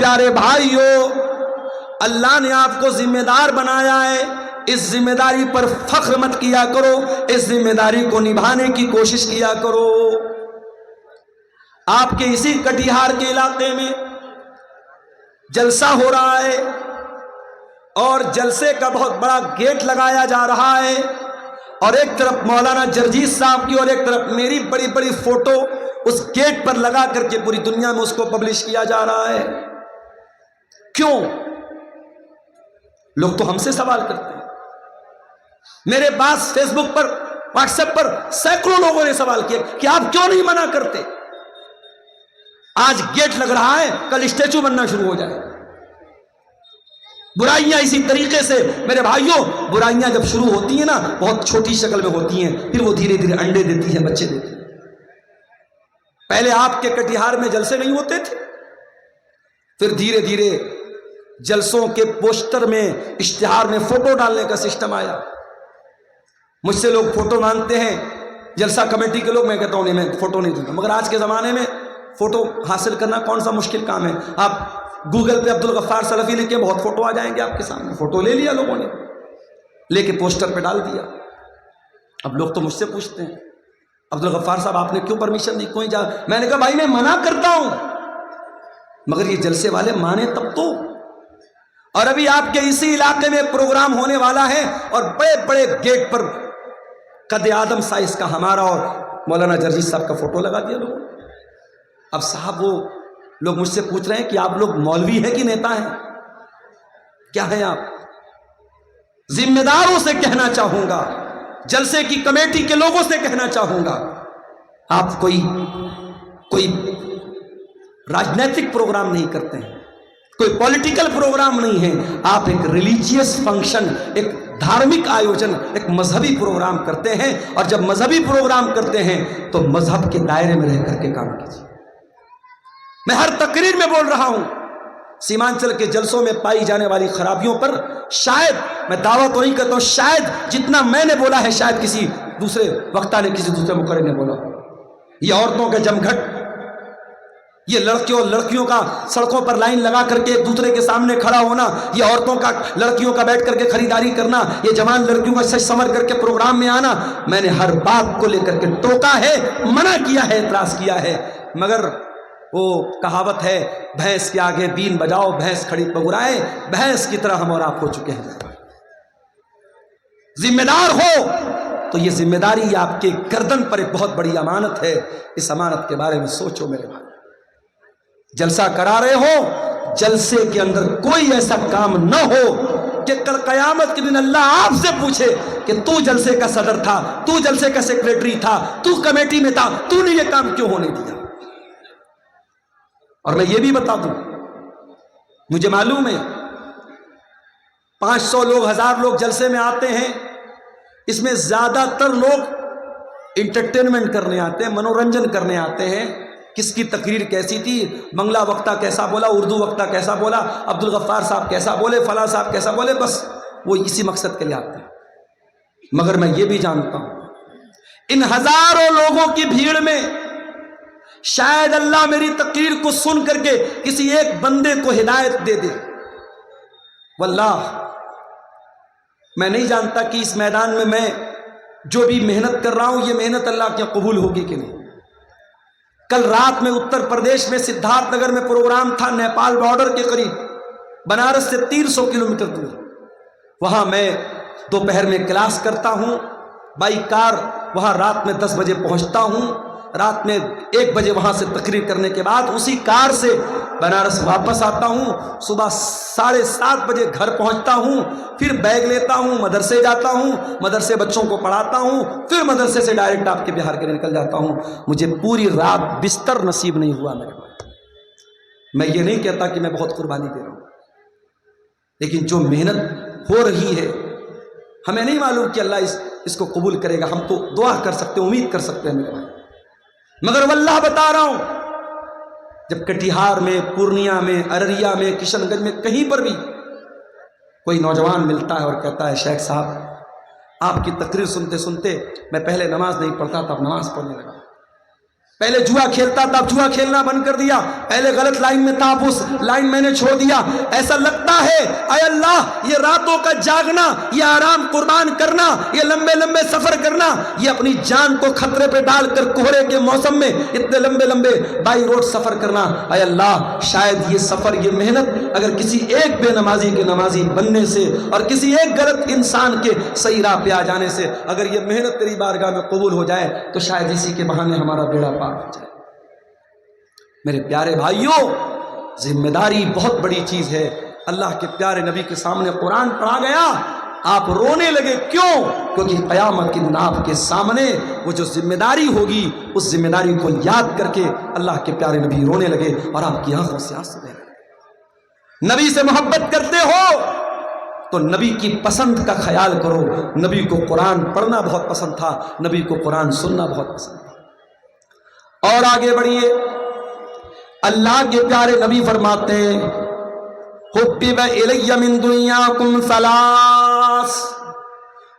پیارے بھائیو، اللہ نے آپ کو ذمہ دار بنایا ہے، اس ذمہ داری پر فخر مت کیا کرو، اس ذمہ داری کو نبھانے کی کوشش کیا کرو۔ آپ کے اسی کٹیہار کے علاقے میں جلسہ ہو رہا ہے اور جلسے کا بہت بڑا گیٹ لگایا جا رہا ہے، اور ایک طرف مولانا جرجیس صاحب کی اور ایک طرف میری بڑی بڑی فوٹو اس گیٹ پر لگا کر کے پوری دنیا میں اس کو پبلش کیا جا رہا ہے۔ کیوں؟ لوگ تو ہم سے سوال کرتے ہیں، میرے پاس فیس بک پر، واٹس ایپ پر سینکڑوں لوگوں نے سوال کیا کہ آپ کیوں نہیں منع کرتے؟ آج گیٹ لگ رہا ہے، کل اسٹیچو بننا شروع ہو جائے۔ برائیاں اسی طریقے سے میرے بھائیوں، برائیاں جب شروع ہوتی ہیں نا بہت چھوٹی شکل میں ہوتی ہیں، پھر وہ دھیرے دھیرے انڈے دیتی ہیں، بچے دیتی ہیں۔ پہلے آپ کے کٹیہار میں جلسے نہیں ہوتے تھے، پھر دھیرے دھیرے جلسوں کے پوسٹر میں، اشتہار میں فوٹو ڈالنے کا سسٹم آیا۔ مجھ سے لوگ فوٹو مانگتے ہیں، جلسہ کمیٹی کے لوگ، میں کہتا ہوں نہیں، میں فوٹو نہیں دوں گا۔ مگر آج کے زمانے میں فوٹو حاصل کرنا کون سا مشکل کام ہے؟ آپ گوگل پہ عبدالغفار سلفی لکھیں، بہت فوٹو آ جائیں گے آپ کے سامنے۔ فوٹو لے لیا لوگوں نے، لے کے پوسٹر پہ ڈال دیا۔ اب لوگ تو مجھ سے پوچھتے ہیں عبدالغفار صاحب آپ نے کیوں پرمیشن دی، کوئی جا؟ میں نے کہا بھائی میں منع کرتا ہوں، مگر یہ جلسے والے مانے تب تو۔ اور ابھی آپ کے اسی علاقے میں پروگرام ہونے والا ہے اور بڑے بڑے گیٹ پر قد آدم سائز کا ہمارا اور مولانا جرجیس صاحب کا فوٹو لگا دیا لوگوں نے۔ اب صاحب وہ لوگ مجھ سے پوچھ رہے ہیں کہ آپ لوگ مولوی ہیں کہ نیتا ہیں؟ کیا ہیں آپ؟ ذمہ داروں سے کہنا چاہوں گا، جلسے کی کمیٹی کے لوگوں سے کہنا چاہوں گا، آپ کوئی راجنیتک پروگرام نہیں کرتے ہیں، کوئی پولیٹیکل پروگرام نہیں ہے، آپ ایک ریلیجیس فنکشن، ایک دھارمک آیوجن، ایک مذہبی پروگرام کرتے ہیں، اور جب مذہبی پروگرام کرتے ہیں تو مذہب کے دائرے میں رہ کر کے کام کیجیے۔ میں ہر تقریر میں بول رہا ہوں، سیمانچل کے جلسوں میں پائی جانے والی خرابیوں پر شاید، میں دعویٰ تو نہیں کرتا ہوں، شاید جتنا میں نے بولا ہے شاید کسی دوسرے وقتہ نے، کسی دوسرے مقرر نے بولا۔ یہ عورتوں کا جمگھٹ، یہ لڑکیوں کا سڑکوں پر لائن لگا کر کے ایک دوسرے کے سامنے کھڑا ہونا، یہ عورتوں کا لڑکیوں کا بیٹھ کر کے خریداری کرنا، یہ جوان لڑکیوں کا سج سنور کر کے پروگرام میں آنا، میں نے ہر بات کو لے کر کے ٹوکا ہے، منع کیا ہے، اعتراض کیا ہے، مگر وہ کہاوت ہے بھینس کے آگے بین بجاؤ بھینس کھڑی پگرائے، بھینس کی طرح ہم اور آپ ہو چکے ہیں۔ ذمہ دار ہو تو یہ ذمہ داری آپ کے گردن پر ایک بہت بڑی امانت ہے، اس امانت کے بارے میں سوچو میرے بھائی۔ جلسہ کرا رہے ہو، جلسے کے اندر کوئی ایسا کام نہ ہو کہ کل قیامت کے دن اللہ آپ سے پوچھے کہ تو جلسے کا صدر تھا، تو جلسے کا سیکریٹری تھا، تو کمیٹی میں تھا، تو نے یہ کام کیوں ہونے دیا۔ اور میں یہ بھی بتا دوں، مجھے معلوم ہے 500 لوگ 1000 لوگ جلسے میں آتے ہیں، اس میں زیادہ تر لوگ انٹرٹینمنٹ کرنے آتے ہیں، منورنجن کرنے آتے ہیں۔ کس کی تقریر کیسی تھی، بنگلہ وقتہ کیسا بولا، اردو وقتہ کیسا بولا، عبدالغفار صاحب کیسا بولے، فلاں صاحب کیسا بولے، بس وہ اسی مقصد کے لیے آتے ہیں۔ مگر میں یہ بھی جانتا ہوں ان ہزاروں لوگوں کی بھیڑ میں شاید اللہ میری تقریر کو سن کر کے کسی ایک بندے کو ہدایت دے دے۔ واللہ میں نہیں جانتا کہ اس میدان میں جو بھی محنت کر رہا ہوں یہ محنت اللہ کی قبول ہوگی کہ نہیں۔ کل رات میں اتر پردیش میں سدھارتھ نگر میں پروگرام تھا، نیپال بارڈر کے قریب، بنارس سے 300 کلومیٹر دور۔ وہاں میں دوپہر میں کلاس کرتا ہوں، بائی کار وہاں رات میں 10 بجے پہنچتا ہوں، رات میں 1 بجے وہاں سے تقریر کرنے کے بعد اسی کار سے بنارس واپس آتا ہوں، صبح 7:30 بجے گھر پہنچتا ہوں، پھر بیگ لیتا ہوں، مدرسے جاتا ہوں، مدرسے بچوں کو پڑھاتا ہوں، پھر مدرسے سے ڈائریکٹ آپ کے بہار کے لیے نکل جاتا ہوں۔ مجھے پوری رات بستر نصیب نہیں ہوا میرے بھائی۔ میں یہ نہیں کہتا کہ میں بہت قربانی دے رہا ہوں، لیکن جو محنت ہو رہی ہے ہمیں نہیں معلوم کہ اللہ اس کو قبول کرے گا۔ ہم تو دعا کر سکتے ہیں، امید کر سکتے ہیں میرے بھائی، مگر واللہ بتا رہا ہوں جب کٹیہار میں، پورنیہ میں، ارریا میں، کشن گنج میں کہیں پر بھی کوئی نوجوان ملتا ہے اور کہتا ہے شیخ صاحب آپ کی تقریر سنتے سنتے میں پہلے نماز نہیں پڑھتا تھا، اب نماز پڑھنے لگا، پہلے جوا کھیلتا تھا، اب جوا کھیلنا بند کر دیا، پہلے غلط لائن میں تھا، اب اس لائن میں نے چھوڑ دیا۔ ایسا لگتا ہے اے اللہ یہ راتوں کا جاگنا، یہ آرام قربان کرنا، یہ لمبے لمبے سفر کرنا، یہ اپنی جان کو خطرے پہ ڈال کر کوہرے کے موسم میں اتنے لمبے لمبے بائی روڈ سفر کرنا، اے اللہ شاید یہ سفر، یہ محنت اگر کسی ایک بے نمازی کے نمازی بننے سے اور کسی ایک غلط انسان کے صحیح راہ پہ آ جانے سے اگر یہ محنت تیری بارگاہ میں قبول ہو جائے تو شاید اسی کے بہانے ہمارا بیڑا پار ہو جائے۔ میرے پیارے بھائیوں، ذمہ داری بہت بڑی چیز ہے۔ اللہ کے پیارے نبی کے سامنے قرآن پڑھا گیا، آپ رونے لگے، کیوں؟ کیونکہ قیامت کے دن آپ کے سامنے وہ جو ذمہ داری ہوگی اس ذمہ داری کو یاد کر کے اللہ کے پیارے نبی رونے لگے اور آپ کی آنکھوں سے آنسو بہہ گئے۔ نبی سے محبت کرتے ہو تو نبی کی پسند کا خیال کرو۔ نبی کو قرآن پڑھنا بہت پسند تھا، نبی کو قرآن سننا بہت پسند تھا۔ اور آگے بڑھیے، اللہ کے پیارے نبی فرماتے ہیں حبب الی من دنیاکم ثلاث،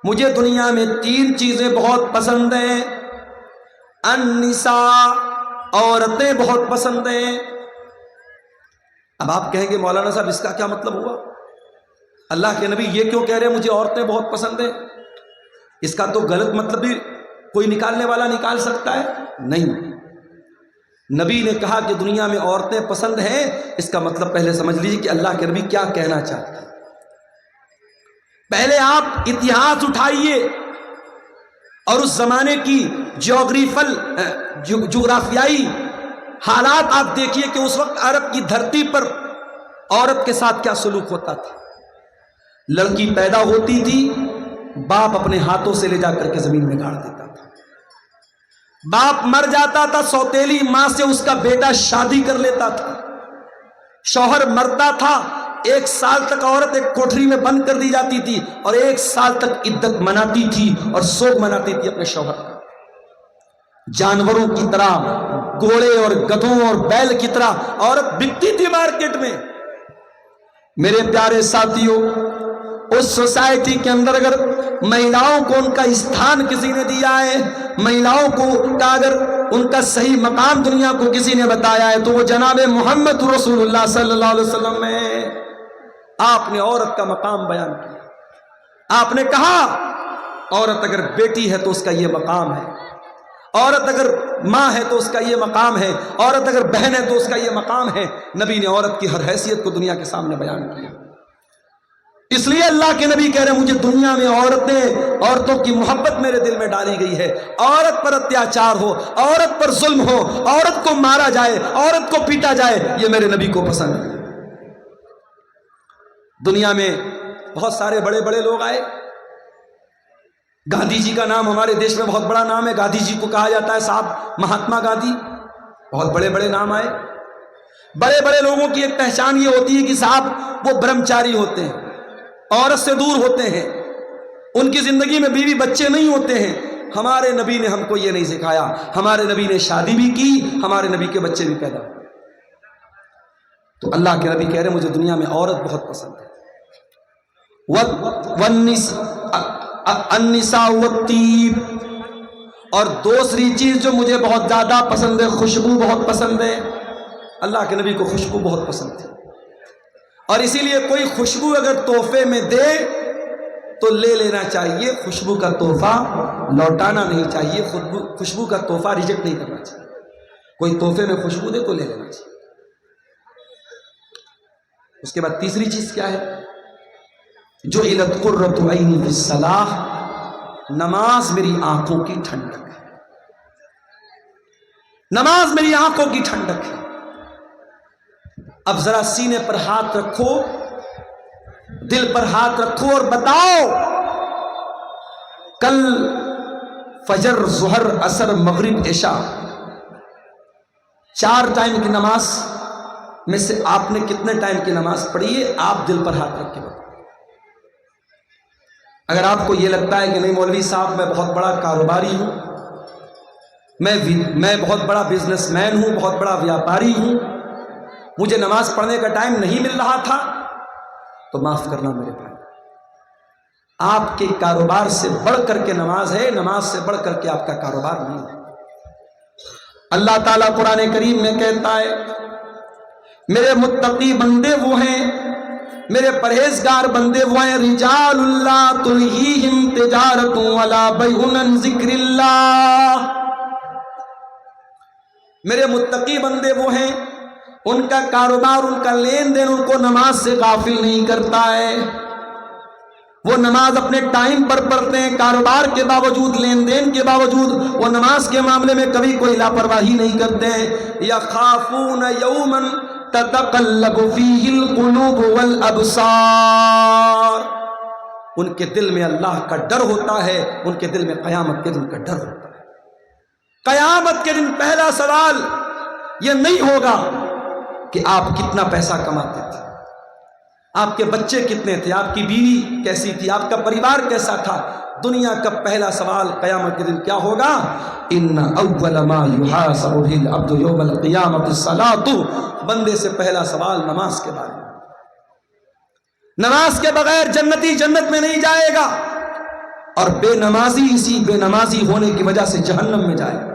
مجھے دنیا میں 3 چیزیں بہت پسند ہیں۔ النساء، عورتیں بہت پسند ہیں۔ اب آپ کہیں گے مولانا صاحب اس کا کیا مطلب ہوا؟ اللہ کے نبی یہ کیوں کہہ رہے ہیں مجھے عورتیں بہت پسند ہیں؟ اس کا تو غلط مطلب بھی کوئی نکالنے والا نکال سکتا ہے؟ نہیں، نبی نے کہا کہ دنیا میں عورتیں پسند ہیں، اس کا مطلب پہلے سمجھ لیجیے کہ اللہ کے نبی کیا کہنا چاہتے ہیں۔ پہلے آپ اتہاس اٹھائیے اور اس زمانے کی جغرافیائی حالات آپ دیکھیے کہ اس وقت عرب کی دھرتی پر عورت کے ساتھ کیا سلوک ہوتا تھا۔ لڑکی پیدا ہوتی تھی، باپ اپنے ہاتھوں سے لے جا کر کے زمین میں گاڑ دیتا تھا۔ باپ مر جاتا تھا، سوتیلی ماں سے اس کا بیٹا شادی کر لیتا تھا۔ شوہر مرتا تھا، 1 سال تک عورت ایک کوٹری میں بند کر دی جاتی تھی اور 1 سال تک عدت مناتی تھی اور سوگ مناتی تھی اپنے شوہر کا۔ جانوروں کی طرح، گھوڑے اور گدھوں اور بیل کی طرح عورت بکتی تھی مارکیٹ میں۔ میرے پیارے ساتھیوں، اس سوسائٹی کے اندر اگر مہیلاؤں کو ان کا استھان کسی نے دیا ہے، مہیلاؤں کو اگر ان کا صحیح مقام دنیا کو کسی نے بتایا ہے تو وہ جناب محمد رسول اللہ صلی اللہ علیہ وسلم ہے۔ آپ نے عورت کا مقام بیان کیا، آپ نے کہا عورت اگر بیٹی ہے تو اس کا یہ مقام ہے، عورت اگر ماں ہے تو اس کا یہ مقام ہے، عورت اگر بہن ہے تو اس کا یہ مقام ہے۔ نبی نے عورت کی ہر حیثیت کو دنیا کے سامنے بیان کیا۔ اس لیے اللہ کے نبی کہہ رہے ہیں مجھے دنیا میں عورتوں کی محبت میرے دل میں ڈالی گئی ہے۔ عورت پر اتیاچار ہو، عورت پر ظلم ہو، عورت کو مارا جائے، عورت کو پیٹا جائے، یہ میرے نبی کو پسند ہے۔ دنیا میں بہت سارے بڑے بڑے لوگ آئے۔ گاندھی جی کا نام ہمارے دیش میں بہت بڑا نام ہے، گاندھی جی کو کہا جاتا ہے صاحب مہاتما گاندھی۔ بہت بڑے بڑے نام آئے۔ بڑے بڑے لوگوں کی ایک پہچان یہ ہوتی ہے کہ صاحب وہ برہمچاری ہوتے ہیں، عورت سے دور ہوتے ہیں، ان کی زندگی میں بیوی بچے نہیں ہوتے ہیں۔ ہمارے نبی نے ہم کو یہ نہیں سکھایا۔ ہمارے نبی نے شادی بھی کی، ہمارے نبی کے بچے بھی پیدا ہوئے۔ تو اللہ کے نبی کہہ رہے ہیں مجھے دنیا میں عورت بہت پسند ہے۔ النساء والطیب، اور دوسری چیز جو مجھے بہت زیادہ پسند ہے، خوشبو بہت پسند ہے۔ اللہ کے نبی کو خوشبو بہت پسند تھی، اور اسی لیے کوئی خوشبو اگر تحفے میں دے تو لے لینا چاہیے، خوشبو کا تحفہ لوٹانا نہیں چاہیے، خوشبو کا تحفہ ریجیکٹ نہیں کرنا چاہیے۔ کوئی تحفے میں خوشبو دے تو لے لینا چاہیے۔ اس کے بعد تیسری چیز کیا ہے؟ جو علت قرۃ عینی فی الصلاۃ، نماز میری آنکھوں کی ٹھنڈک ہے، نماز میری آنکھوں کی ٹھنڈک ہے۔ اب ذرا سینے پر ہاتھ رکھو، دل پر ہاتھ رکھو اور بتاؤ کل فجر، ظہر، عصر، مغرب، عشاء، 4 ٹائم کی نماز میں سے آپ نے کتنے ٹائم کی نماز پڑھی ہے؟ آپ دل پر ہاتھ رکھ کے بتاؤ۔ اگر آپ کو یہ لگتا ہے کہ نہیں مولوی صاحب میں بہت بڑا کاروباری ہوں، میں بہت بڑا بزنس مین ہوں، بہت بڑا ویاپاری ہوں، مجھے نماز پڑھنے کا ٹائم نہیں مل رہا تھا، تو معاف کرنا میرے بھائی، آپ کے کاروبار سے بڑھ کر کے نماز ہے، نماز سے بڑھ کر کے آپ کا کاروبار نہیں ہے۔ اللہ تعالیٰ قرآن کریم میں کہتا ہے میرے متقی بندے وہ ہیں، میرے پرہیزگار بندے وہ ہیں، رجال لا تلہیہم تجارت ولا بیع عن ذکر اللہ، میرے متقی بندے وہ ہیں ان کا کاروبار، ان کا لین دین ان کو نماز سے غافل نہیں کرتا ہے، وہ نماز اپنے ٹائم پر پڑھتے ہیں، کاروبار کے باوجود، لین دین کے باوجود وہ نماز کے معاملے میں کبھی کوئی لاپرواہی نہیں کرتے ہیں۔ یخافون یوما تتقلب فیہ القلوب والابصار، ان کے دل میں اللہ کا ڈر ہوتا ہے، ان کے دل میں قیامت کے دن کا ڈر ہوتا ہے۔ قیامت کے دن پہلا سوال یہ نہیں ہوگا کہ آپ کتنا پیسہ کماتے تھے، آپ کے بچے کتنے تھے، آپ کی بیوی کیسی تھی، آپ کا پریوار کیسا تھا۔ دنیا کا پہلا سوال قیامت کے دن کیا ہوگا؟ ان اول ما یحاسب به العبد یوم القیامۃ الصلاۃ، بندے سے پہلا سوال نماز کے بارے میں۔ نماز کے بغیر جنتی جنت میں نہیں جائے گا، اور بے نمازی اسی بے نمازی ہونے کی وجہ سے جہنم میں جائے گا۔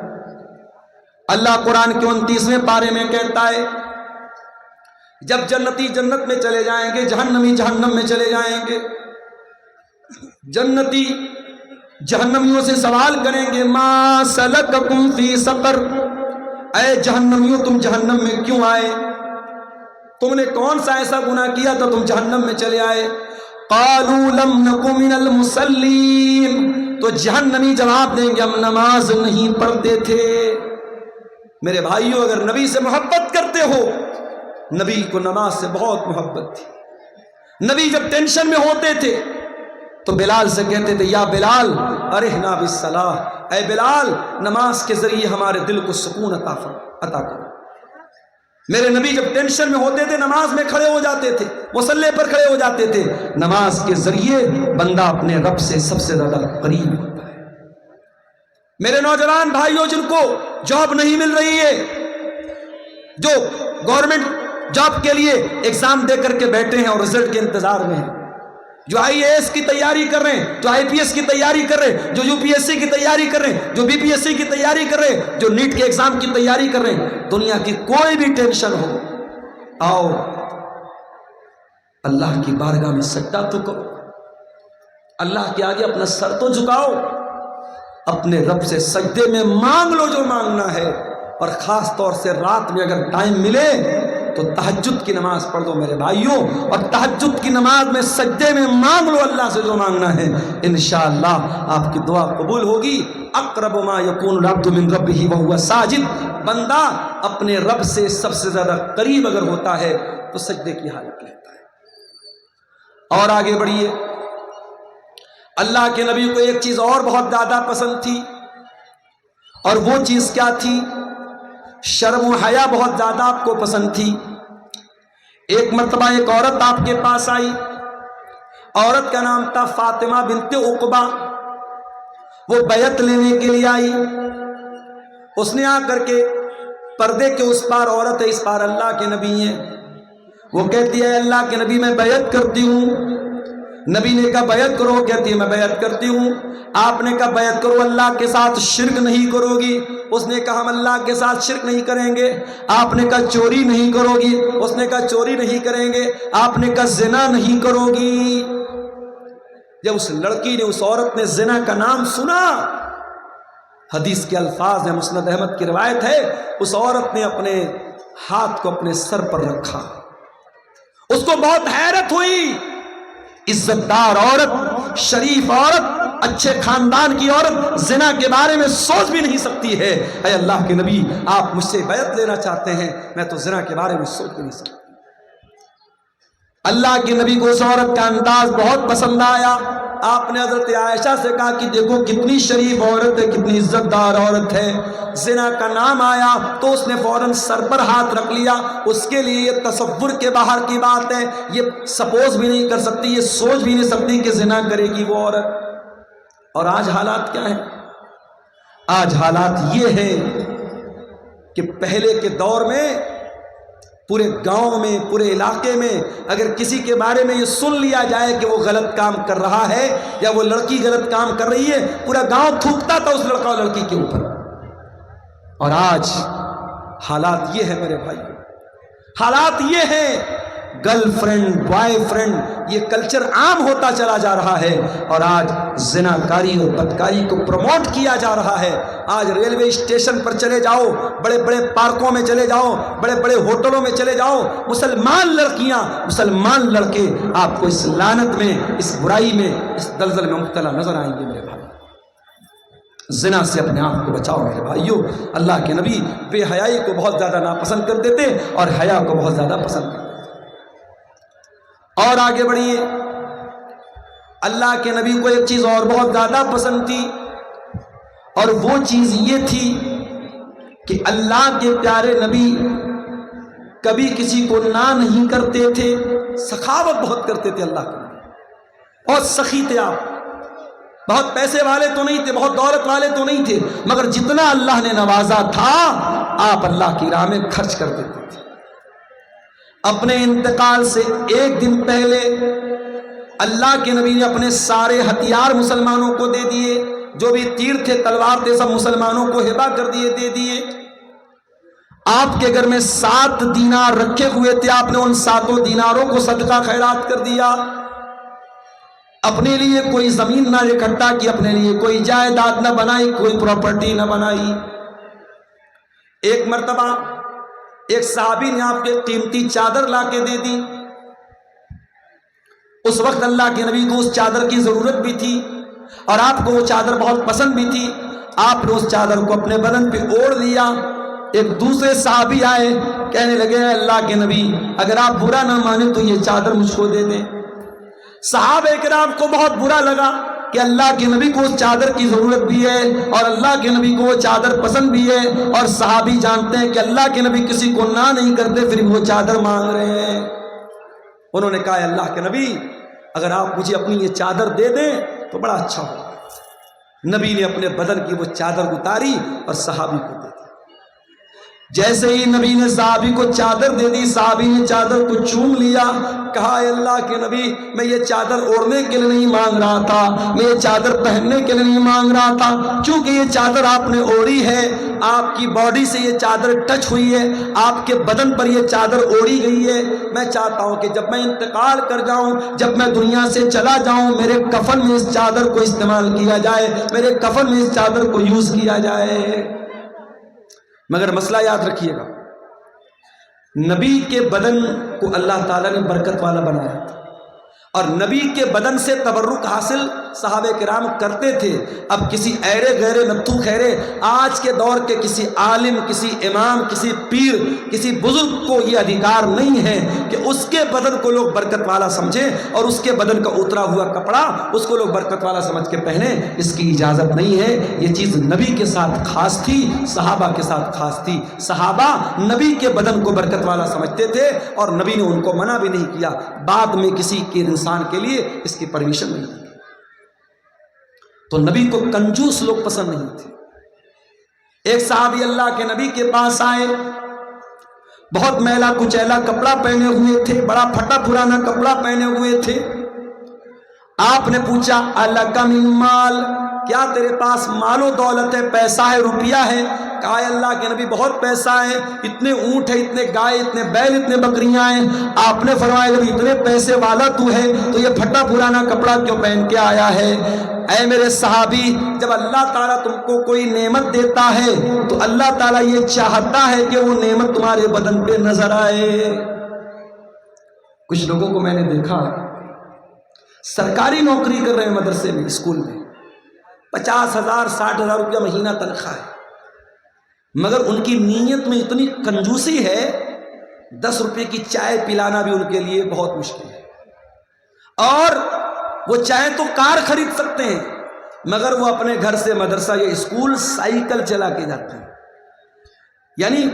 اللہ قرآن کے 29ویں پارے میں کہتا ہے جب جنتی جنت میں چلے جائیں گے، جہنمی جہنم میں چلے جائیں گے، جنتی جہنمیوں سے سوال کریں گے ما سلککم فی سقر، اے جہنمیوں تم جہنم میں کیوں آئے، تم نے کون سا ایسا گناہ کیا تھا تم جہنم میں چلے آئے؟ قالوا لم نک من المصلین، تو جہنمی جواب دیں گے ہم نماز نہیں پڑھتے تھے۔ میرے بھائیوں، اگر نبی سے محبت کرتے ہو، نبی کو نماز سے بہت محبت تھی۔ نبی جب ٹینشن میں ہوتے تھے تو بلال سے کہتے تھے یا بلال ارحنا بالصلاۃ، اے بلال نماز کے ذریعے ہمارے دل کو سکون عطا کرو۔ میرے نبی جب ٹینشن میں ہوتے تھے نماز میں کھڑے ہو جاتے تھے، مصلی پر کھڑے ہو جاتے تھے۔ نماز کے ذریعے بندہ اپنے رب سے سب سے زیادہ قریب ہوتا ہے۔ میرے نوجوان بھائیوں، جن کو جاب نہیں مل رہی ہے، جو گورنمنٹ جاب کے لیے ایگزام دے کر کے بیٹھے ہیں اور رزلٹ کے انتظار میں ہیں، جو IAS کی تیاری کر رہے ہیں، جو IPS کی تیاری کر رہے ہیں، جو UPSC کی تیاری کر رہے ہیں، جو BPSC کی تیاری کر رہے ہیں، جو نیٹ کے ایگزام کی تیاری کر رہے ہیں، دنیا کی کوئی بھی ٹینشن ہو، آؤ اللہ کی بارگاہ میں سجدہ تو کرو، اللہ کے آگے اپنا سر تو جھکاؤ، اپنے رب سے سجدے میں مانگ لو جو مانگنا ہے، اور خاص طور سے رات میں اگر ٹائم ملے تو تہجد کی نماز پڑھ دو میرے بھائیوں، اور تہجد کی نماز میں سجدے میں مانگ لو اللہ سے جو مانگنا ہے، انشاءاللہ آپ کی دعا قبول ہوگی۔ اقرب ما یکون العبد من ربہ وہو ساجد، بندہ اپنے رب سے سب سے زیادہ قریب اگر ہوتا ہے تو سجدے کی حالت لیتا ہے۔ اور آگے بڑھیے، اللہ کے نبی کو ایک چیز اور بہت زیادہ پسند تھی، اور وہ چیز کیا تھی؟ شرم و حیا بہت زیادہ آپ کو پسند تھی۔ ایک مرتبہ ایک عورت آپ کے پاس آئی، عورت کا نام تھا فاطمہ بنت عقبہ، وہ بیعت لینے کے لیے آئی۔ اس نے آ کر کے پردے کے اس پار عورت ہے، اس پار اللہ کے نبی ہیں، وہ کہتی ہے اللہ کے نبی میں بیعت کرتی ہوں۔ نبی نے کہا بیعت کرو، کہتی ہے میں بیعت کرتی ہوں۔ آپ نے کہا بیعت کرو، اللہ کے ساتھ شرک نہیں کرو گی؟ اس نے کہا ہم اللہ کے ساتھ شرک نہیں کریں گے۔ آپ نے کہا چوری نہیں کرو گی؟ اس نے کہا چوری نہیں کریں گے۔ آپ نے کہا زنا نہیں کرو گی؟ جب اس لڑکی نے، اس عورت نے زنا کا نام سنا، حدیث کے الفاظ ہیں، مسند احمد کی روایت ہے، اس عورت نے اپنے ہاتھ کو اپنے سر پر رکھا، اس کو بہت حیرت ہوئی۔ عزت دار عورت، شریف عورت، اچھے خاندان کی عورت زنا کے بارے میں سوچ بھی نہیں سکتی ہے۔ اے اللہ کے نبی، آپ مجھ سے بیعت لینا چاہتے ہیں، میں تو زنا کے بارے میں سوچ بھی نہیں سکتی۔ اللہ کے نبی کو اس عورت کا انداز بہت پسند آیا۔ آپ نے حضرت عائشہ سے کہا کہ دیکھو کتنی شریف عورت ہے، کتنی عزت دار عورت ہے۔ زنا کا نام آیا تو اس نے فوراً سر پر ہاتھ رکھ لیا۔ اس کے لیے یہ تصور کے باہر کی بات ہے، یہ سپوز بھی نہیں کر سکتی، یہ سوچ بھی نہیں سکتی کہ زنا کرے گی وہ عورت۔ اور آج حالات کیا ہیں؟ آج حالات یہ ہیں کہ پہلے کے دور میں پورے گاؤں میں، پورے علاقے میں اگر کسی کے بارے میں یہ سن لیا جائے کہ وہ غلط کام کر رہا ہے یا وہ لڑکی غلط کام کر رہی ہے، پورا گاؤں تھوکتا تھا اس لڑکا اور لڑکی کے اوپر۔ اور آج حالات یہ ہے میرے بھائی، حالات یہ ہے، گرل فرینڈ بوائے فرینڈ یہ کلچر عام ہوتا چلا جا رہا ہے، اور آج زناکاری اور بدکاری کو پروموٹ کیا جا رہا ہے۔ آج ریلوے اسٹیشن پر چلے جاؤ، بڑے بڑے پارکوں میں چلے جاؤ، بڑے بڑے ہوٹلوں میں چلے جاؤ، مسلمان لڑکیاں مسلمان لڑکے آپ کو اس لعنت میں، اس برائی میں، اس دلدل میں مبتلا نظر آئیں گے میرے بھائی۔ زنا سے اپنے آپ کو بچاؤ میرے بھائیوں۔ اللہ کے نبی بے حیائی کو بہت زیادہ ناپسند کرتے تھے اور حیا کو بہت زیادہ پسند کرتے تھے۔ اور آگے بڑھیے، اللہ کے نبی کو ایک چیز اور بہت زیادہ پسند تھی، اور وہ چیز یہ تھی کہ اللہ کے پیارے نبی کبھی کسی کو نہ نہیں کرتے تھے، سخاوت بہت کرتے تھے اللہ کے نبی، بہت سخی تھے آپ، بہت پیسے والے تو نہیں تھے، بہت دولت والے تو نہیں تھے، مگر جتنا اللہ نے نوازا تھا آپ اللہ کی راہ میں خرچ کر دیتے تھے۔ اپنے انتقال سے ایک دن پہلے اللہ کے نبی نے اپنے سارے ہتھیار مسلمانوں کو دے دیے، جو بھی تیر تھے تلوار تھے سب مسلمانوں کو ہبہ کر دیے، دے دیے۔ آپ کے گھر میں 7 دینار رکھے ہوئے تھے، آپ نے ان 7 دیناروں کو صدقہ خیرات کر دیا۔ اپنے لیے کوئی زمین نہ اکٹھا کی، اپنے لیے کوئی جائیداد نہ بنائی، کوئی پراپرٹی نہ بنائی۔ ایک مرتبہ ایک صحابی نے آپ کے قیمتی چادر لا کے دے دی۔ اس وقت اللہ کے نبی کو اس چادر کی ضرورت بھی تھی اور آپ کو وہ چادر بہت پسند بھی تھی۔ آپ نے اس چادر کو اپنے بدن پہ اوڑھ لیا۔ ایک دوسرے صحابی آئے، کہنے لگے اللہ کے نبی اگر آپ برا نہ مانے تو یہ چادر مجھ کو دے دیں۔ صحابہ کرام کو بہت برا لگا کہ اللہ کے نبی کو اس چادر کی ضرورت بھی ہے اور اللہ کے نبی کو وہ چادر پسند بھی ہے، اور صحابی جانتے ہیں کہ اللہ کے نبی کسی کو نہ نہیں کرتے، پھر وہ چادر مانگ رہے ہیں۔ انہوں نے کہا اللہ کے نبی اگر آپ مجھے اپنی یہ چادر دے دیں تو بڑا اچھا ہوگا۔ نبی نے اپنے بدن کی وہ چادر اتاری اور صحابی کو دے دی۔ جیسے ہی نبی نے صحابی کو چادر دے دی، صحابی نے چادر کو چوم لیا، کہا اے اللہ کے نبی میں یہ چادر اوڑھنے کے لیے نہیں مانگ رہا تھا، میں یہ چادر پہننے کے لیے نہیں مانگ رہا تھا، چونکہ یہ چادر آپ نے اوڑھی ہے، آپ کی باڈی سے یہ چادر ٹچ ہوئی ہے، آپ کے بدن پر یہ چادر اوڑھی گئی ہے، میں چاہتا ہوں کہ جب میں انتقال کر جاؤں، جب میں دنیا سے چلا جاؤں، میرے کفن میں اس چادر کو استعمال کیا جائے، میرے کفن میں اس چادر کو یوز کیا جائے۔ مگر مسئلہ یاد رکھیے گا، نبی کے بدن کو اللہ تعالیٰ نے برکت والا بنایا تھا، اور نبی کے بدن سے تبرک حاصل صحابہ کرام کرتے تھے۔ اب کسی ایرے غیرے نتھو خیرے آج کے دور کے کسی عالم، کسی امام، کسی پیر، کسی بزرگ کو یہ ادھیکار نہیں ہے کہ اس کے بدن کو لوگ برکت والا سمجھیں اور اس کے بدن کا اترا ہوا کپڑا اس کو لوگ برکت والا سمجھ کے پہنیں۔ اس کی اجازت نہیں ہے۔ یہ چیز نبی کے ساتھ خاص تھی، صحابہ کے ساتھ خاص تھی۔ صحابہ نبی کے بدن کو برکت والا سمجھتے تھے اور نبی نے ان کو منع بھی نہیں کیا۔ بعد میں کسی کے انسان کے لیے اس کی پرمیشن نہیں دی۔ تو نبی کو کنجوس لوگ پسند نہیں تھے۔ ایک صحابی اللہ کے نبی کے پاس آئے، بہت میلا کچیلا کپڑا پہنے ہوئے تھے، بڑا پھٹا پرانا کپڑا پہنے ہوئے تھے۔ آپ نے پوچھا الک من مال، کیا تیرے پاس مال و دولت ہے، پیسہ ہے، روپیہ ہے؟ کہا اللہ کے نبی بہت پیسہ ہے، اتنے اونٹ ہے، اتنے گائے، اتنے بیل، اتنے بکریاں ہیں۔ آپ نے فرمایا جب اتنے پیسے والا تو ہے تو یہ پھٹا پرانا کپڑا کیوں پہن کے آیا ہے؟ اے میرے صحابی، جب اللہ تعالیٰ تم کو کوئی نعمت دیتا ہے تو اللہ تعالیٰ یہ چاہتا ہے کہ وہ نعمت تمہارے بدن پہ نظر آئے۔ کچھ لوگوں کو میں نے دیکھا سرکاری نوکری کر رہے ہیں، مدرسے میں، اسکول میں، 50,000 60,000 روپیہ مہینہ تنخواہ ہے، مگر ان کی نیت میں اتنی کنجوسی ہے 10 روپے کی چائے پلانا بھی ان کے لیے بہت مشکل ہے۔ اور وہ چائے تو کار خرید سکتے ہیں، مگر وہ اپنے گھر سے مدرسہ یا اسکول سائیکل چلا کے جاتے ہیں۔ یعنی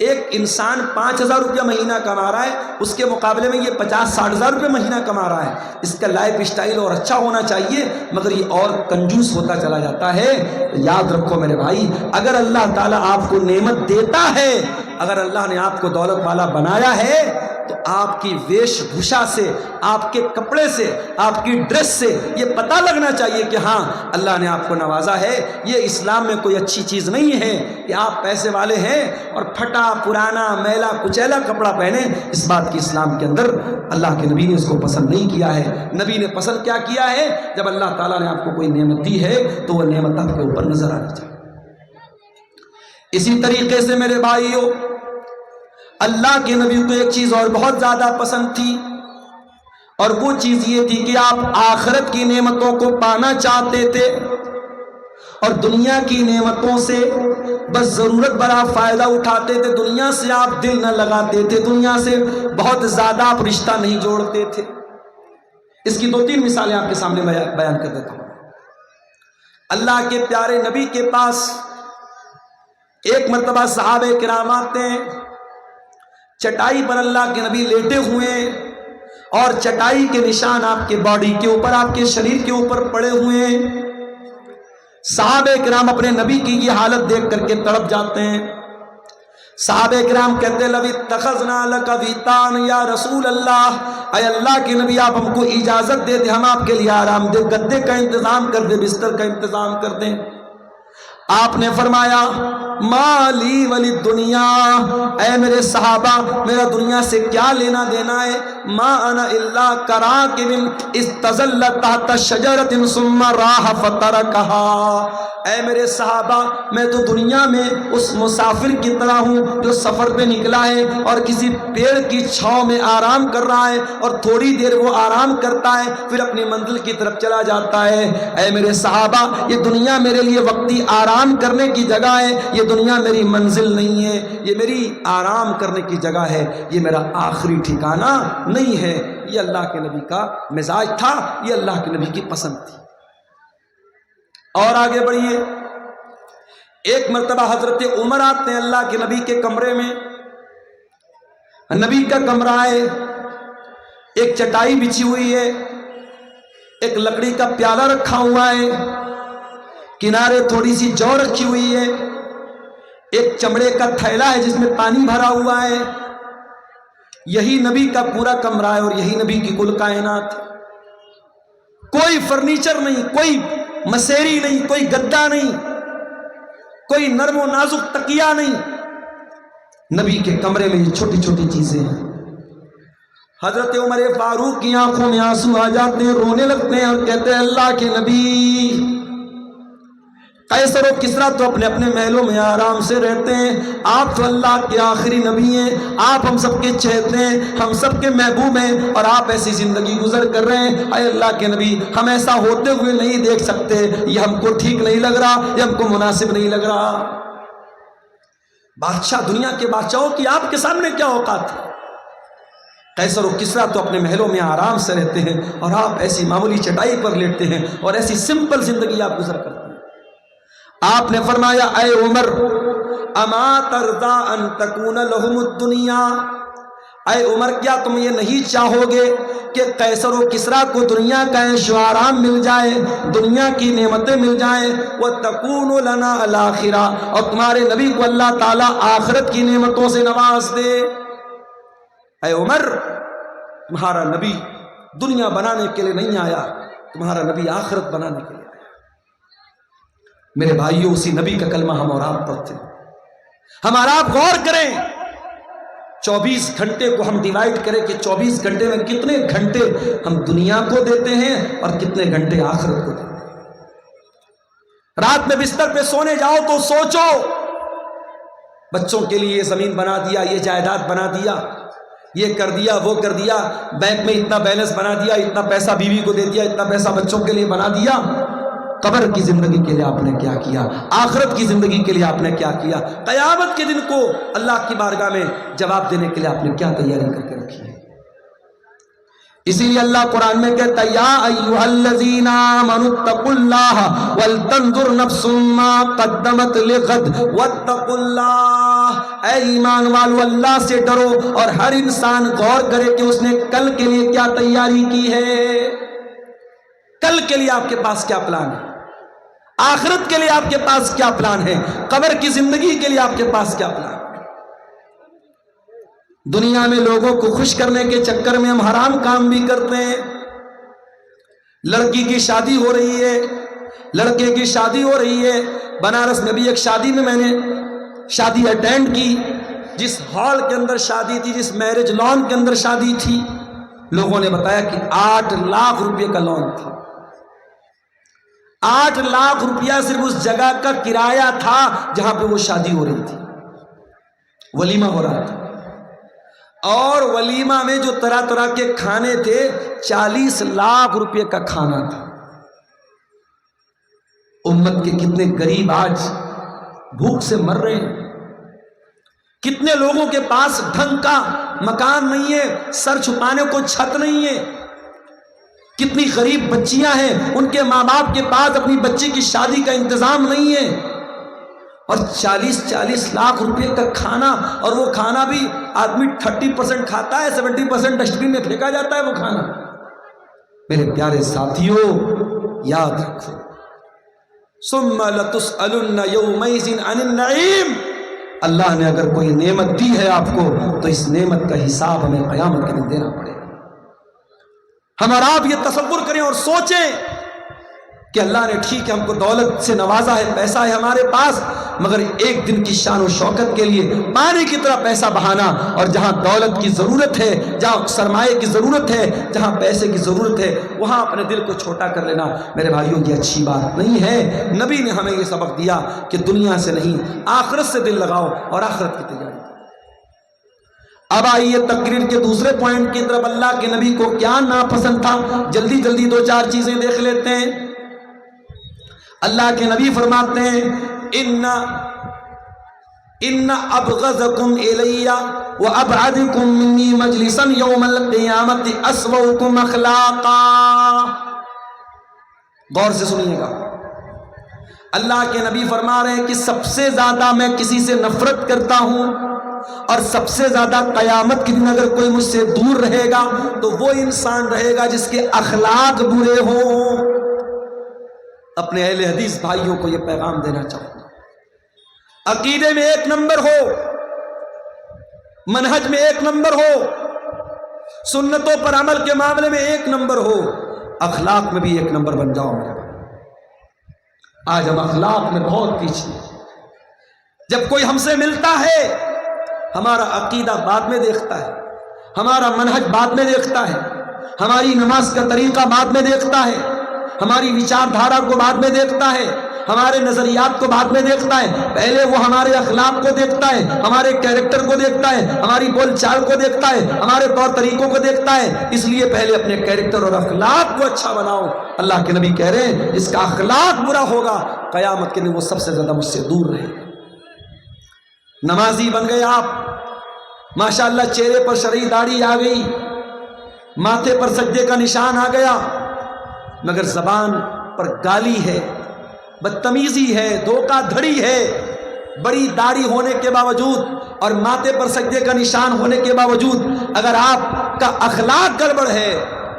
ایک انسان 5,000 روپیہ مہینہ کما رہا ہے، اس کے مقابلے میں یہ 50-60,000 روپیہ مہینہ کما رہا ہے۔ اس کا لائف اسٹائل اور اچھا ہونا چاہیے، مگر یہ اور کنجوس ہوتا چلا جاتا ہے۔ یاد رکھو میرے بھائی، اگر اللہ تعالیٰ آپ کو نعمت دیتا ہے، اگر اللہ نے آپ کو دولت والا بنایا ہے تو آپ کی ویش بھوشا سے، آپ کے کپڑے سے، آپ کی ڈریس سے یہ پتہ لگنا چاہیے کہ ہاں اللہ نے آپ کو نوازا ہے۔ یہ اسلام میں کوئی اچھی چیز نہیں ہے کہ آپ پیسے والے ہیں اور پھٹا پرانا میلا کچیلا کپڑا پہنے۔ اس بات کی اسلام کے اندر اللہ کے نبی نے اس کو پسند نہیں کیا ہے۔ نبی نے پسند کیا کیا ہے؟ جب اللہ تعالیٰ نے آپ کو کوئی نعمت دی ہے تو وہ نعمت آپ کے اوپر نظر آنی چاہیے۔ اسی طریقے سے میرے بھائیوں، اللہ کے نبی کو ایک چیز اور بہت زیادہ پسند تھی، اور وہ چیز یہ تھی کہ آپ آخرت کی نعمتوں کو پانا چاہتے تھے اور دنیا کی نعمتوں سے بس ضرورت بھرا فائدہ اٹھاتے تھے۔ دنیا سے آپ دل نہ لگاتے تھے، دنیا سے بہت زیادہ آپ رشتہ نہیں جوڑتے تھے۔ اس کی 2-3 مثالیں آپ کے سامنے بیان کر دیتا ہوں۔ اللہ کے پیارے نبی کے پاس ایک مرتبہ صحابہ کرام آتے ہیں، چٹائی پر اللہ کے نبی لیٹے ہوئے ہیں اور چٹائی کے نشان آپ کے باڈی کے اوپر، آپ کے شریر کے اوپر پڑے ہوئے ہیں۔ صحابہ کرام اپنے نبی کی یہ حالت دیکھ کر کے تڑپ جاتے ہیں۔ صحابہ کرام کہتے ہیں لَوِ اتَّخَذْنَا لَكَ وِطَانًا یا رسول اللہ، اے اللہ کے نبی آپ ہم کو اجازت دے دیں، ہم آپ کے لیے آرام دہ گدے کا انتظام کر دیں، بستر کا انتظام کر دیں۔ آپ نے فرمایا مالی ولی دنیا، اے میرے صحابہ میرا دنیا سے کیا لینا دینا ہے؟ ما انا الا کراکب استظل تحت شجرۃ ثم راح فترکها، اے میرے صحابہ میں تو دنیا میں اس مسافر کی طرح ہوں جو سفر پہ نکلا ہے اور کسی پیڑ کی چھاؤں میں آرام کر رہا ہے، اور تھوڑی دیر وہ آرام کرتا ہے پھر اپنی منزل کی طرف چلا جاتا ہے۔ اے میرے صحابہ یہ دنیا میرے لیے وقتی آرام کرنے کی جگہ ہے، یہ دنیا میری منزل نہیں ہے، یہ میری آرام کرنے کی جگہ ہے، یہ میرا آخری ٹھکانہ نہیں ہے۔ یہ اللہ کے نبی کا مزاج تھا، یہ اللہ کے نبی کی پسند تھی۔ اور آگے بڑھیے، ایک مرتبہ حضرت عمر آتے ہیں اللہ کے نبی کے کمرے میں۔ نبی کا کمرہ ہے، ایک چٹائی بچھی ہوئی ہے، ایک لکڑی کا پیالہ رکھا ہوا ہے، کنارے تھوڑی سی جو رکھی ہوئی ہے، ایک چمڑے کا تھیلا ہے جس میں پانی بھرا ہوا ہے۔ یہی نبی کا پورا کمرہ ہے اور یہی نبی کی کل کائنات۔ کوئی فرنیچر نہیں، کوئی مسیری نہیں، کوئی گدا نہیں، کوئی نرم و نازک تکیہ نہیں، نبی کے کمرے میں یہ چھوٹی چھوٹی چیزیں ہیں۔ حضرت عمر فاروق کی آنکھوں میں آنسو آ جاتے ہیں، رونے لگتے ہیں اور کہتے ہیں اللہ کے نبی قیصر و کسریٰ تو اپنے اپنے محلوں میں آرام سے رہتے ہیں، آپ تو اللہ کے آخری نبی ہیں، آپ ہم سب کے چہتے ہیں، ہم سب کے محبوب ہیں، اور آپ ایسی زندگی گزر کر رہے ہیں۔ اے اللہ کے نبی ہم ایسا ہوتے ہوئے نہیں دیکھ سکتے، یہ ہم کو ٹھیک نہیں لگ رہا، یہ ہم کو مناسب نہیں لگ رہا۔ بادشاہ، دنیا کے بادشاہوں کی آپ کے سامنے کیا اوقات ہے؟ قیصر و کسریٰ تو اپنے محلوں میں آرام سے رہتے ہیں اور آپ ایسی معمولی چٹائی پر لیٹتے ہیں اور ایسی سمپل زندگی آپ گزر کرتے ہیں۔ آپ نے فرمایا اے عمر اما ترضا ان تکون لہم الدنیا، اے عمر کیا تم یہ نہیں چاہو گے کہ قیصر و کسریٰ کو دنیا کا عیش و آرام مل جائے، دنیا کی نعمتیں مل جائیں، وَتَكُونُ لَنَا الْآخِرَةَ، اور تمہارے نبی کو اللہ تعالیٰ آخرت کی نعمتوں سے نواز دے۔ اے عمر تمہارا نبی دنیا بنانے کے لیے نہیں آیا، تمہارا نبی آخرت بنانے کے لیے آیا۔ میرے بھائیوں اسی نبی کا کلمہ ہم اور آپ پڑھتے ہیں۔ ہم اور آپ غور کریں، 24 گھنٹے کو ہم ڈیوائیڈ کریں کہ 24 گھنٹے میں کتنے گھنٹے ہم دنیا کو دیتے ہیں اور کتنے گھنٹے آخرت کو دیتے ہیں۔ رات میں بستر پہ سونے جاؤ تو سوچو، بچوں کے لیے یہ زمین بنا دیا، یہ جائیداد بنا دیا، یہ کر دیا، وہ کر دیا، بینک میں اتنا بیلنس بنا دیا، اتنا پیسہ بیوی کو دے دیا، اتنا پیسہ بچوں کے لیے بنا دیا۔ قبر کی زندگی کے لیے آپ نے کیا کیا؟ آخرت کی زندگی کے لیے آپ نے کیا کیا؟ قیامت کے دن کو اللہ کی بارگاہ میں جواب دینے کے لیے آپ نے کیا تیاری کر کے رکھی ہے؟ اسی لیے اللہ قرآن میں کہتا ہے یا ایھا الذین آمنوا اتقوا اللہ ولتنظر نفس ما قدمت لغد واتقوا اللہ، اے ایمان والو اللہ سے ڈرو اور ہر انسان غور کرے کہ اس نے کل کے لیے کیا تیاری کی ہے۔ کل کے لیے آپ کے پاس کیا پلان ہے؟ آخرت کے لیے آپ کے پاس کیا پلان ہے؟ قبر کی زندگی کے لیے آپ کے پاس کیا پلان ہے؟ دنیا میں لوگوں کو خوش کرنے کے چکر میں ہم حرام کام بھی کرتے ہیں. لڑکی کی شادی ہو رہی ہے، لڑکے کی شادی ہو رہی ہے. بنارس میں بھی ایک شادی میں نے شادی اٹینڈ کی. جس ہال کے اندر شادی تھی، جس میرج لان کے اندر شادی تھی، لوگوں نے بتایا کہ 8 لاکھ روپے کا لون تھا. 8 لاکھ روپیہ صرف اس جگہ کا کرایہ تھا جہاں پہ وہ شادی ہو رہی تھی. ولیمہ ہو رہا تھا، اور ولیمہ میں جو طرح طرح کے کھانے تھے 40 لاکھ روپے کا کھانا تھا. امت کے کتنے غریب آج بھوک سے مر رہے ہیں. کتنے لوگوں کے پاس ڈھنگ کا مکان نہیں ہے، سر چھپانے کو چھت نہیں ہے. کتنی غریب بچیاں ہیں، ان کے ماں باپ کے پاس اپنی بچی کی شادی کا انتظام نہیں ہے. اور 40 لاکھ روپے کا کھانا، اور وہ کھانا بھی آدمی 30% کھاتا ہے، 70% ڈسٹ بن میں پھینکا جاتا ہے وہ کھانا. میرے پیارے ساتھیوں، یاد رکھو، ثم لتسألن یومئذ عن النعیم. اللہ نے اگر کوئی نعمت دی ہے آپ کو تو اس نعمت کا حساب ہمیں قیامت کے دن دینا پڑے گا. ہم اور آپ یہ تصور کریں اور سوچیں کہ اللہ نے ٹھیک ہے ہم کو دولت سے نوازا ہے، پیسہ ہے ہمارے پاس، مگر ایک دن کی شان و شوکت کے لیے پانی کی طرح پیسہ بہانا، اور جہاں دولت کی ضرورت ہے، جہاں سرمایہ کی ضرورت ہے، جہاں پیسے کی ضرورت ہے، وہاں اپنے دل کو چھوٹا کر لینا، میرے بھائیوں یہ اچھی بات نہیں ہے. نبی نے ہمیں یہ سبق دیا کہ دنیا سے نہیں، آخرت سے دل لگاؤ اور آخرت کی تیاری. اب آئیے تقریر کے دوسرے پوائنٹ کی طرف. اللہ کے نبی کو کیا ناپسند تھا؟ جلدی جلدی 2-4 چیزیں دیکھ لیتے ہیں. اللہ کے نبی فرماتے ہیں ان ابغضکم الی وابعدکم منی مجلسا یوم القیامت اسوؤکم اخلاقا. غور سے سنیے گا، اللہ کے نبی فرما رہے ہیں کہ سب سے زیادہ میں کسی سے نفرت کرتا ہوں، اور سب سے زیادہ قیامت کے دن اگر کوئی مجھ سے دور رہے گا تو وہ انسان رہے گا جس کے اخلاق برے ہوں. اپنے اہل حدیث بھائیوں کو یہ پیغام دینا چاہوں گا، عقیدے میں 1 نمبر ہو، منہج میں 1 نمبر ہو، سنتوں پر عمل کے معاملے میں 1 نمبر ہو، اخلاق میں بھی 1 نمبر بن جاؤ. میرے آج ہم اخلاق میں بہت پیچھے. جب کوئی ہم سے ملتا ہے، ہمارا عقیدہ بعد میں دیکھتا ہے، ہمارا منہج بعد میں دیکھتا ہے، ہماری نماز کا طریقہ بعد میں دیکھتا ہے، ہماری وچار دھارا کو بعد میں دیکھتا ہے، ہمارے نظریات کو بعد میں دیکھتا ہے. پہلے وہ ہمارے اخلاق کو دیکھتا ہے، ہمارے کیریکٹر کو دیکھتا ہے، ہماری بول چال کو دیکھتا ہے، ہمارے طور طریقوں کو دیکھتا ہے. اس لیے پہلے اپنے کیریکٹر اور اخلاق کو اچھا بناؤ. اللہ کے نبی کہہ رہے ہیں جس کا اخلاق برا ہوگا قیامت کے دن وہ سب سے زیادہ مجھ سے دور رہے گا. نمازی بن گئے آپ، ماشاءاللہ چہرے پر شرعی داڑھی آ گئی، ماتھے پر سجدے کا نشان آ گیا، مگر زبان پر گالی ہے، بدتمیزی ہے، دھوکہ دھڑی ہے. بڑی داڑھی ہونے کے باوجود اور ماتھے پر سجدے کا نشان ہونے کے باوجود اگر آپ کا اخلاق گڑبڑ ہے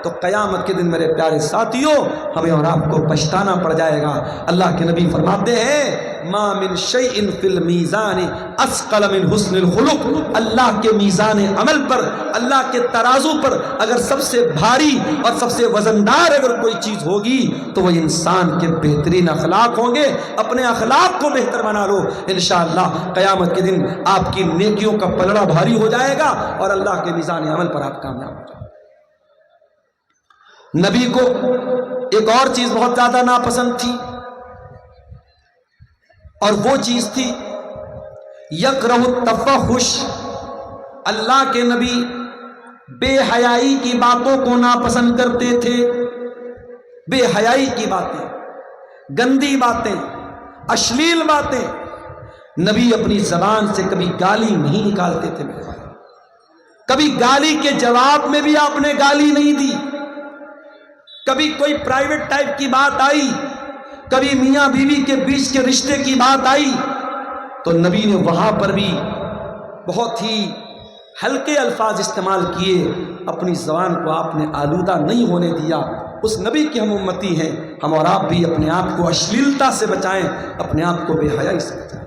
تو قیامت کے دن میرے پیارے ساتھیوں ہمیں اور آپ کو پچھتانا پڑ جائے گا. اللہ کے نبی فرماتے ہیں ما من شیء فی المیزان اثقل من حسن الخلق. اللہ کے میزان عمل پر، اللہ کے ترازو پر اگر سب سے بھاری اور سب سے وزندار اگر کوئی چیز ہوگی تو وہ انسان کے بہترین اخلاق ہوں گے. اپنے اخلاق کو بہتر بنا لو، انشاءاللہ قیامت کے دن آپ کی نیکیوں کا پلڑا بھاری ہو جائے گا اور اللہ کے میزان عمل پر آپ کامیاب ہو جائیں. نبی کو ایک اور چیز بہت زیادہ ناپسند تھی، اور وہ چیز تھی یکرہ التفحش. اللہ کے نبی بے حیائی کی باتوں کو ناپسند کرتے تھے. بے حیائی کی باتیں، گندی باتیں، اشلیل باتیں. نبی اپنی زبان سے کبھی گالی نہیں نکالتے تھے. کبھی گالی کے جواب میں بھی آپ نے گالی نہیں دی. کبھی کوئی پرائیویٹ ٹائپ کی بات آئی، کبھی میاں بیوی کے بیچ کے رشتے کی بات آئی تو نبی نے وہاں پر بھی بہت ہی ہلکے الفاظ استعمال کیے. اپنی زبان کو آپ نے آلودہ نہیں ہونے دیا. اس نبی کی ہم امتی ہیں. ہم اور آپ بھی اپنے آپ کو اشلیلتا سے بچائیں، اپنے آپ کو بے حیائی سے بچائیں.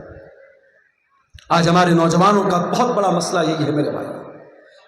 آج ہمارے نوجوانوں کا بہت بڑا مسئلہ یہی ہے میرے بھائی.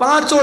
5